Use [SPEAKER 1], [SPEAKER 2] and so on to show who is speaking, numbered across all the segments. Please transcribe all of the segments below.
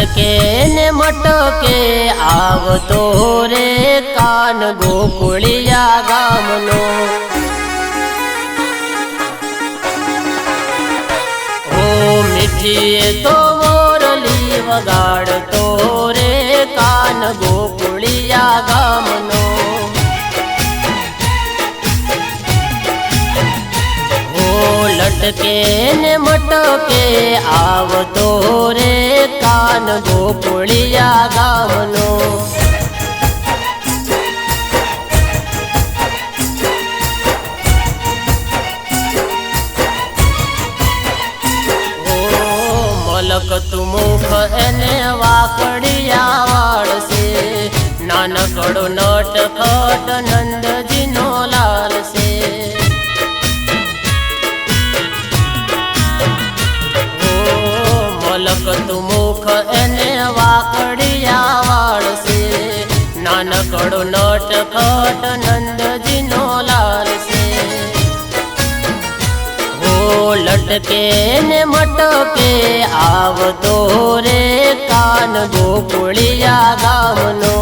[SPEAKER 1] लटके ने मटके आवतो रे कान गोकुळिया गामनो। ओ मीठीए तो मोरली वगाड़तो रे कान गोकुळिया गामनो। लटके ने मटके आवतो रे कान गोकुळिया गामनो। ओ मलक तू मुख एने वाकड़िया वाळसे, नानकड़ो नटखट नंदजी नो लाल से। मलक तू मुख एने वाकड़िया वाळसे, नानकड़ो नटखट नंदजी नो लाल से। हो लटके ने मटके आवतो रे कान गोकुळिया गामनो।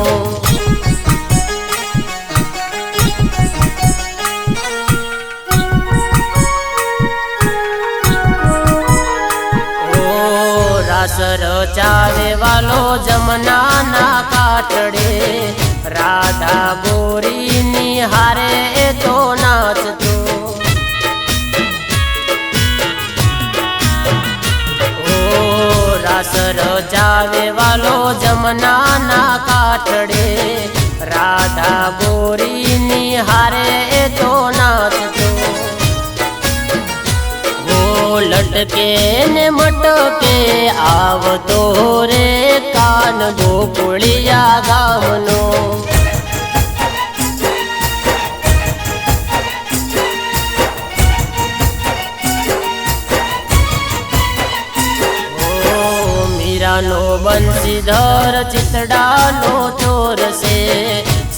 [SPEAKER 1] रासर चावे वालो जमना ना काटड़े, राधा गोरी निहारे तो नाचतो। ओ रासर चावे वालो जमना ना काटड़े, राधा गोरी निहारे तो नाचतो। लटके ने मटके आवतो रे कान गोकुळिया गामनो। ओ मीरानो बंसीधर चितड़ानो चोर से,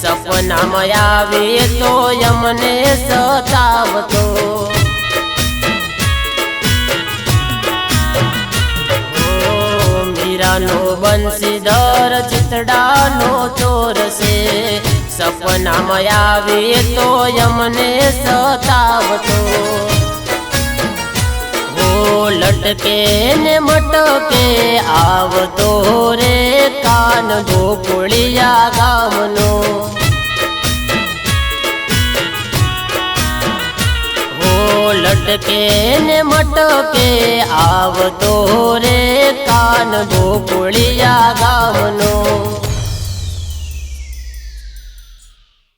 [SPEAKER 1] सपना में आवे तो यमने सतावतो। मीरानो बंसीधर चितड़ानो चोर से, सपना में आवे तो यमने सतावतो। हो लटके ने मटके आवतो रे कान गोकुळिया गामनो। लटके ने मटके आवतो रे कान गोकुळिया गामनो।